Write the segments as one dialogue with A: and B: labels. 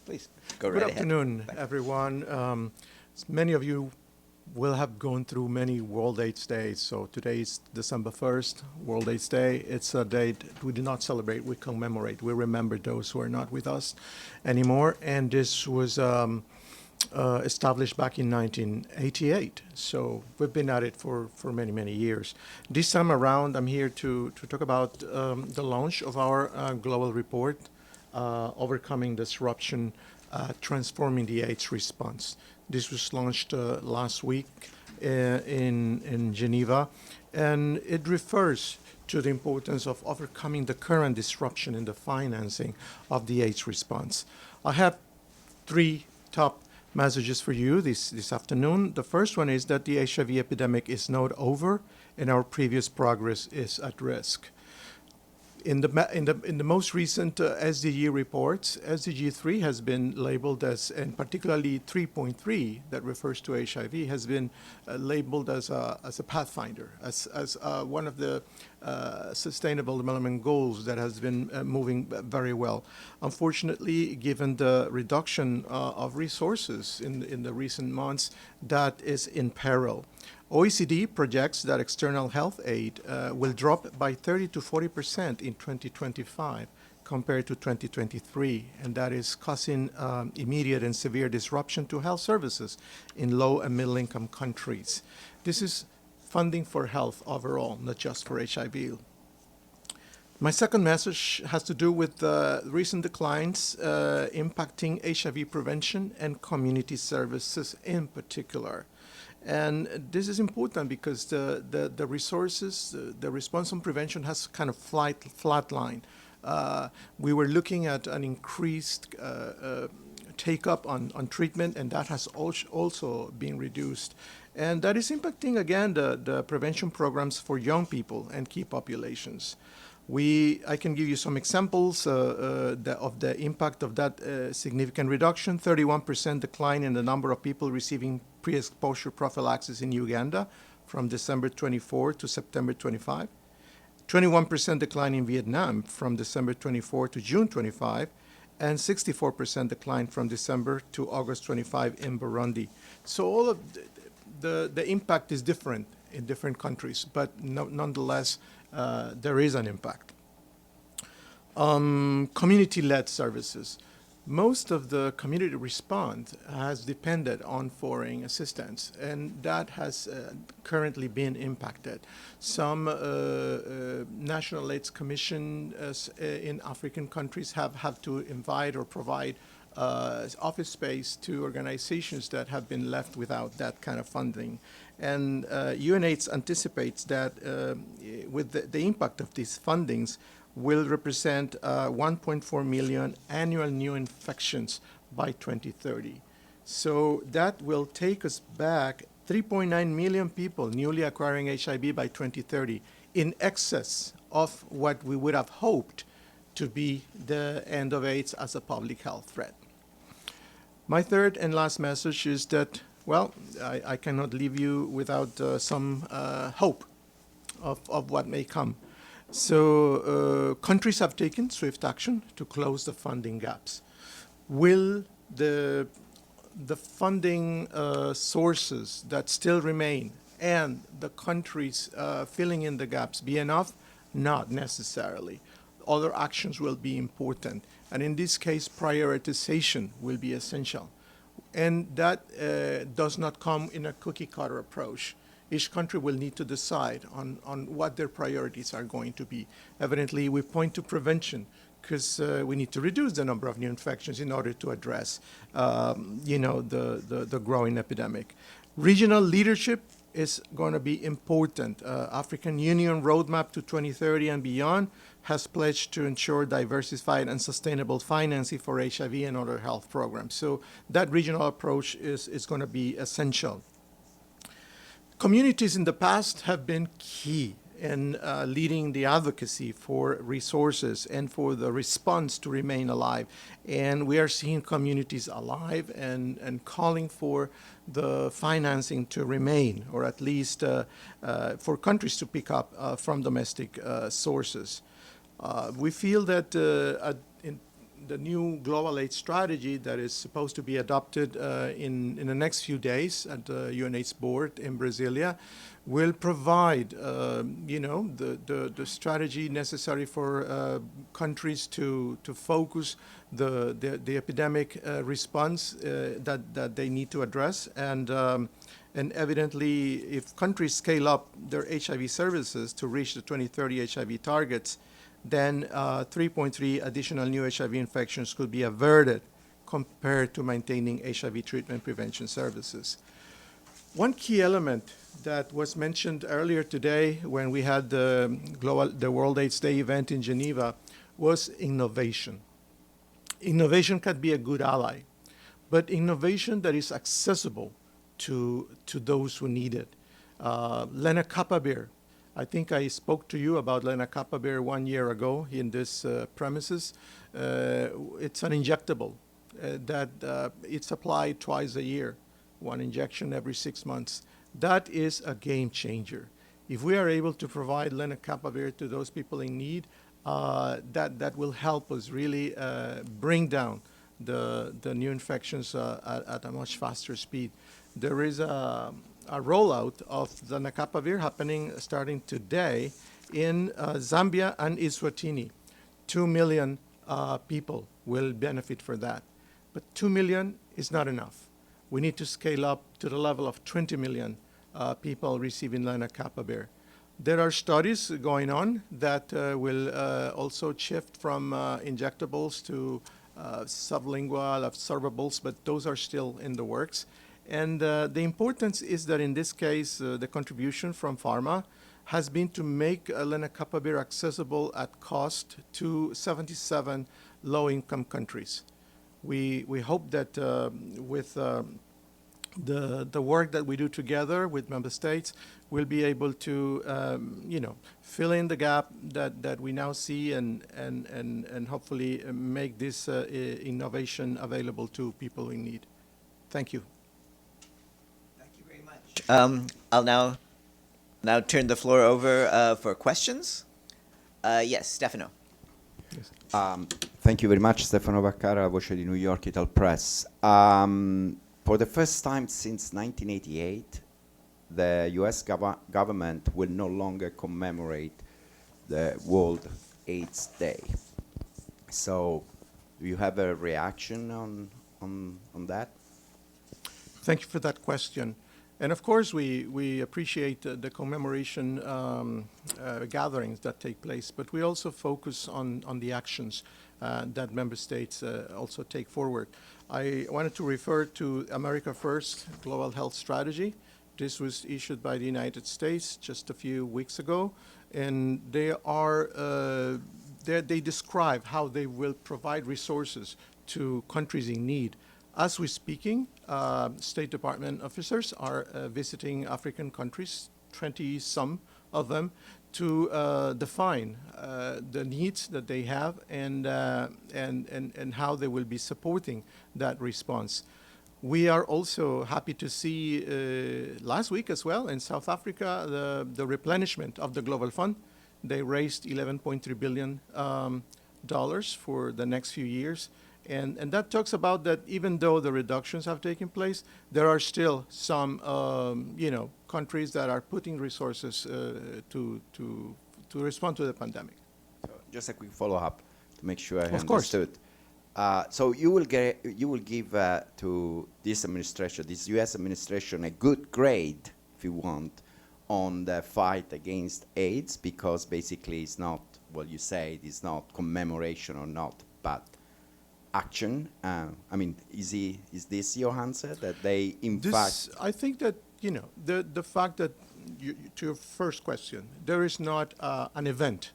A: Please, go
B: Good
A: right ahead.
B: afternoon, everyone. Many of you will have gone through many World AIDS Days. So today is December 1st, World AIDS Day. It's a date we do not celebrate, we commemorate. We remember those who are not with us anymore. And this was established back in 1988. So we've been at it for many, many years. This time around, I'm here to talk about the launch of our global report, Overcoming Disruption, Transforming the AIDS Response. This was launched last week in Geneva, and it refers to the importance of overcoming the current disruption in the financing of the AIDS response. I have three top messages for you this afternoon. The first one is that the HIV epidemic is not over, and our previous progress is at risk. In the most recent SDG reports, SDG 3 has been labeled as, and particularly 3.3 that refers to HIV, has been labeled as a pathfinder, as one of the sustainable development goals that has been moving very well. Unfortunately, given the reduction of resources in the recent months, that is in peril. OECD projects that external health aid will drop by 30 to 40% in 2025 compared to 2023, and that is causing immediate and severe disruption to health services in low and middle income countries. This is funding for health overall, not just for HIV. My second message has to do with recent declines impacting HIV prevention and community services in particular. And this is important because the resources, the response on prevention has kind of flatlined. We were looking at an increased take-up on treatment, and that has also been reduced. And that is impacting, again, the prevention programs for young people and key populations. I can give you some examples of the impact of that significant reduction. 31% decline in the number of people receiving pre-exposure prophylaxis in Uganda from December 24 to September 25. 21% decline in Vietnam from December 24 to June 25, and 64% decline from December to August 25 in Burundi. So all of the impact is different in different countries, but nonetheless, there is an impact. Community-led services. Most of the community response has depended on foreign assistance, and that has currently been impacted. Some national AIDS commissions in African countries have had to invite or provide office space to organizations that have been left without that kind of funding. And UNAIDS anticipates that with the impact of these fundings will represent 1.4 million annual new infections by 2030. So that will take us back 3.9 million people newly acquiring HIV by 2030, in excess of what we would have hoped to be the end of AIDS as a public health threat. My third and last message is that, well, I cannot leave you without some hope of what may come. So countries have taken swift action to close the funding gaps. Will the funding sources that still remain and the countries filling in the gaps be enough? Not necessarily. Other actions will be important. And in this case, prioritization will be essential. And that does not come in a cookie-cutter approach. Each country will need to decide on what their priorities are going to be. Evidently, we point to prevention because we need to reduce the number of new infections in order to address, the growing epidemic. Regional leadership is going to be important. African Union Roadmap to 2030 and beyond has pledged to ensure diversified and sustainable financing for HIV and other health programs. So that regional approach is going to be essential. Communities in the past have been key in leading the advocacy for resources and for the response to remain alive. And we are seeing communities alive and calling for the financing to remain, or at least for countries to pick up from domestic sources. We feel that the new global AIDS strategy that is supposed to be adopted in the next few days at the UNAIDS board in Brasilia will provide, the strategy necessary for countries to focus the epidemic response that they need to address. And evidently, if countries scale up their HIV services to reach the 2030 HIV targets, then 3.3 additional new HIV infections could be averted compared to maintaining HIV treatment prevention services. One key element that was mentioned earlier today when we had the World AIDS Day event in Geneva was innovation. Innovation can be a good ally, but innovation that is accessible to those who need it. Lenacapavir. I think I spoke to you about lenacapavir 1 year ago in this premises. It's an injectable that it's applied twice a year, one injection every 6 months. That is a game changer. If we are able to provide lenacapavir to those people in need, that will help us really bring down the new infections at a much faster speed. There is a rollout of the lenacapavir happening starting today in Zambia and Eswatini. 2 million people will benefit for that. But 2 million is not enough. We need to scale up to the level of 20 million people receiving lenacapavir. There are studies going on that will also shift from injectables to sublingual absorbables, but those are still in the works. And the importance is that in this case, the contribution from pharma has been to make lenacapavir accessible at cost to 77 low-income countries. We hope that with the work that we do together with member states, we'll be able to, fill in the gap that we now see and hopefully make this innovation available to people in need. Thank you.
A: Thank you very much. I'll now turn the floor over for questions. Yes, Stefano.
B: Yes.
C: Thank you very much, Stefano Baccara, Voce di New York Ital Press. For the first time since 1988, the US government will no longer commemorate the World AIDS Day. So, do you have a reaction on that?
B: Thank you for that question. And of course, we appreciate the commemoration gatherings that take place, but we also focus on the actions that member states also take forward. I wanted to refer to America First Global Health Strategy. This was issued by the United States just a few weeks ago, and they describe how they will provide resources to countries in need. As we're speaking, State Department officers are visiting African countries, 20-some of them, to define the needs that they have and how they will be supporting that response. We are also happy to see last week as well in South Africa the replenishment of the Global Fund. They raised $11.3 billion for the next few years. And that talks about that even though the reductions have taken place, there are still some, countries that are putting resources to respond to the pandemic.
C: So just a quick follow-up to make sure I
B: Of course.
C: understood. So you will give to this administration, this U.S. administration, a good grade, if you want, on the fight against AIDS, because basically it's not, well, you say it's not commemoration or not, but action. Is this your answer, that they in fact?
B: I think that the fact that to your first question, there is not an event,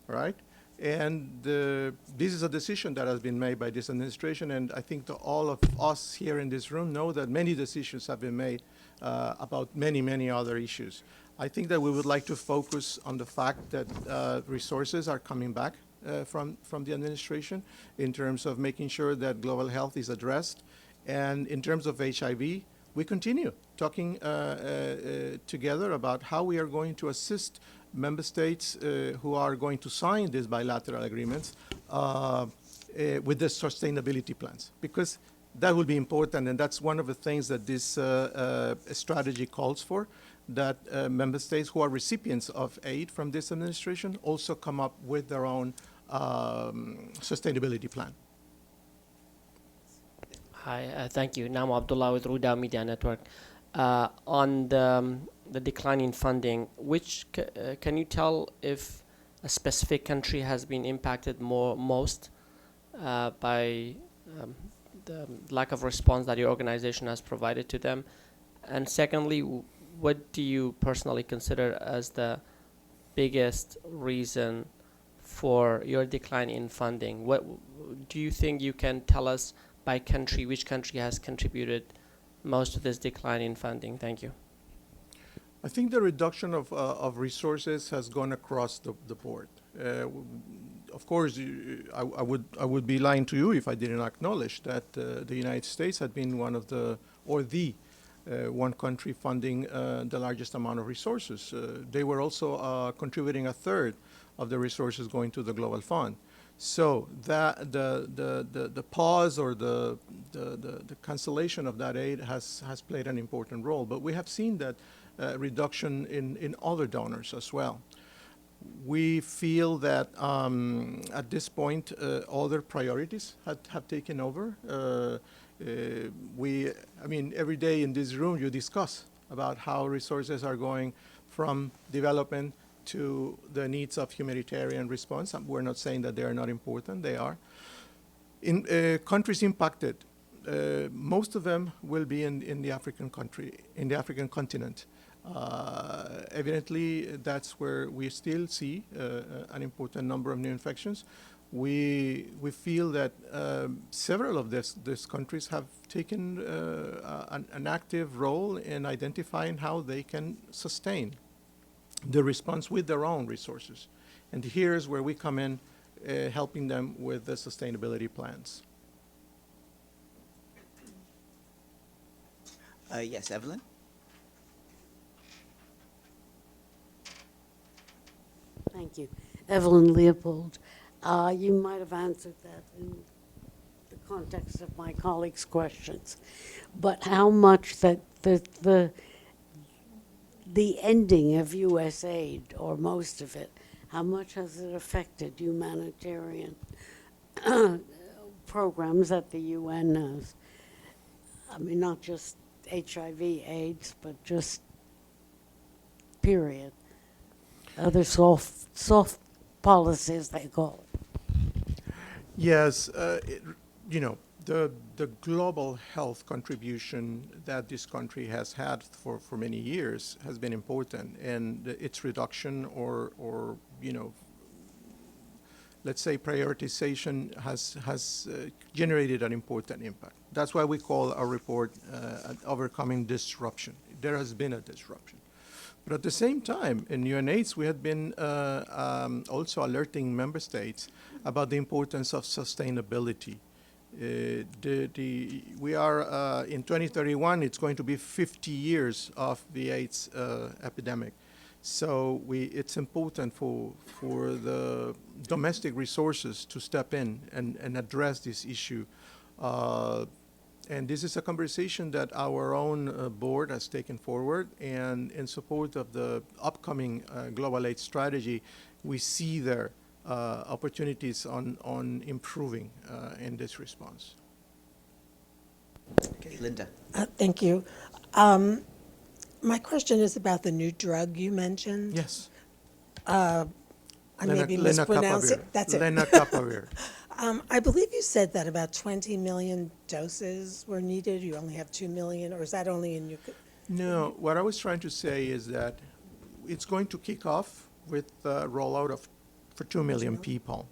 B: right? And this is a decision that has been made by this administration, and I think that all of us here in this room know that many decisions have been made about many other issues. I think that we would like to focus on the fact that resources are coming back from the administration in terms of making sure that global health is addressed. And in terms of HIV, we continue talking together about how we are going to assist member states who are going to sign these bilateral agreements with the sustainability plans, because that will be important, and that's one of the things that this strategy calls for, that member states who are recipients of aid from this administration also come up with their own sustainability plan.
D: Hi, thank you. Nam Abdullah with Ruda Media Network. On the decline in funding, can you tell if a specific country has been impacted most by the lack of response that your organization has provided to them? And secondly, what do you personally consider as the biggest reason for your decline in funding? What do you think you can tell us by country, which country has contributed most to this decline in funding? Thank you.
B: I think the reduction of resources has gone across the board. Of course, I would be lying to you if I didn't acknowledge that the United States had been one of the one country funding the largest amount of resources. They were also contributing a third of the resources going to the Global Fund. So that the pause or the cancellation of that aid has played an important role. But we have seen that reduction in other donors as well. We feel that at this point other priorities have taken over. Every day in this room you discuss about how resources are going from development to the needs of humanitarian response. We're not saying that they are not important, they are. In countries impacted, most of them will be in the African continent. Evidently, that's where we still see an important number of new infections. We feel that several of these countries have taken an active role in identifying how they can sustain the response with their own resources. And here's where we come in, helping them with the sustainability plans.
A: Yes, Evelyn?
E: Thank you. Evelyn Leopold. You might have answered that in the context of my colleagues' questions, but how much that the ending of U.S. aid, or most of it, how much has it affected humanitarian programs that the UN has? I mean, not just HIV, AIDS, but just period. Other soft policies, they call it.
B: Yes, the global health contribution that this country has had for many years has been important, and its reduction or let's say prioritization has generated an important impact. That's why we call our report Overcoming Disruption. There has been a disruption. But at the same time, in UNAIDS, we had been also alerting member states about the importance of sustainability. We are, in 2031, it's going to be 50 years of the AIDS epidemic. So it's important for the domestic resources to step in and address this issue. And this is a conversation that our own board has taken forward, and in support of the upcoming Global AIDS strategy, we see there opportunities on improving in this response.
A: Okay, Linda.
F: Thank you. My question is about the new drug you mentioned.
B: Yes.
F: I may be mispronouncing it. That's it.
B: Lenacapavir.
F: I believe you said that about 20 million doses were needed. You only have 2 million, or is that only in
B: No, what I was trying to say is that it's going to kick off with the rollout for 2 million people.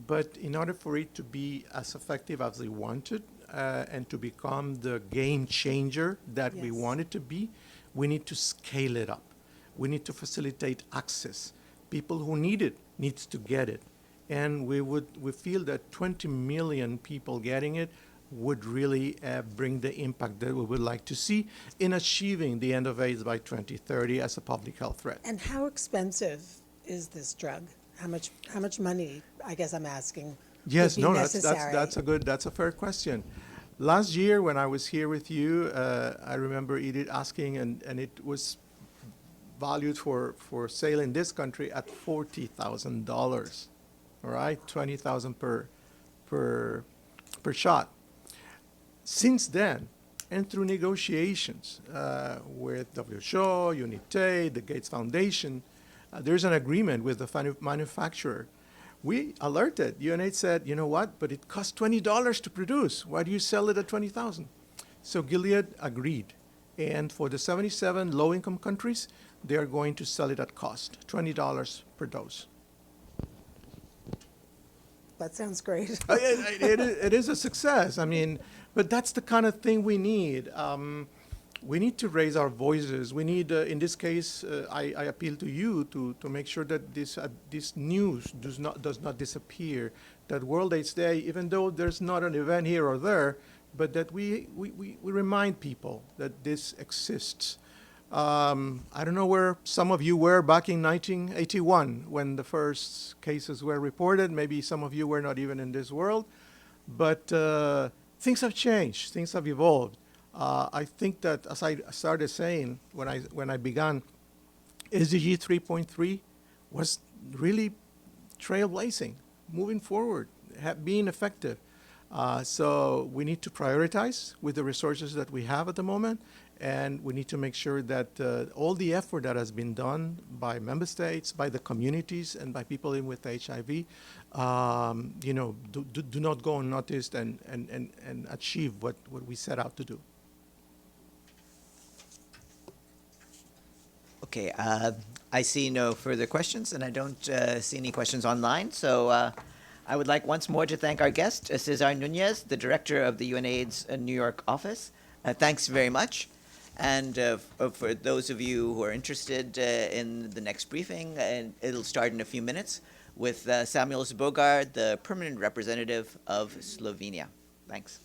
B: But in order for it to be as effective as we wanted and to become the game changer that we want it to be, we need to scale it up. We need to facilitate access. People who need it needs to get it. And we feel that 20 million people getting it would really bring the impact that we would like to see in achieving the end of AIDS by 2030 as a public health threat.
F: And how expensive is this drug? How much money, I guess I'm asking,
B: Yes,
F: be
B: no,
F: necessary?
B: that's a fair question. Last year when I was here with you, I remember Edith asking, and it was valued for sale in this country at $40,000. All right, 20,000 per per shot. Since then, and through negotiations with WHO, UNITAID, the Gates Foundation, there's an agreement with the manufacturer. We alerted. UNAIDS said, you know what? But it costs $20 to produce. Why do you sell it at 20,000? So Gilead agreed, and for the 77 low-income countries, they are going to sell it at cost, $20 per dose.
F: That sounds great.
B: It is a success. I mean, but that's the kind of thing we need. We need to raise our voices. We need, in this case, I appeal to you to make sure that this news does not disappear. That World AIDS Day, even though there's not an event here or there, but that we remind people that this exists. I don't know where some of you were back in 1981 when the first cases were reported. Maybe some of you were not even in this world, but things have changed. Things have evolved. I think that, as I started saying when I began, SDG 3.3 was really trailblazing, moving forward, being effective. So we need to prioritize with the resources that we have at the moment, and we need to make sure that all the effort that has been done by member states, by the communities, and by people living with HIV, do not go unnoticed and achieve what we set out to do.
A: Okay, I see no further questions, and I don't see any questions online. So I would like once more to thank our guest, César Núñez, the director of the UNAIDS New York Office. Thanks very much. And for those of you who are interested in the next briefing, and it'll start in a few minutes with Samuel Zbogar, the permanent representative of Slovenia. Thanks.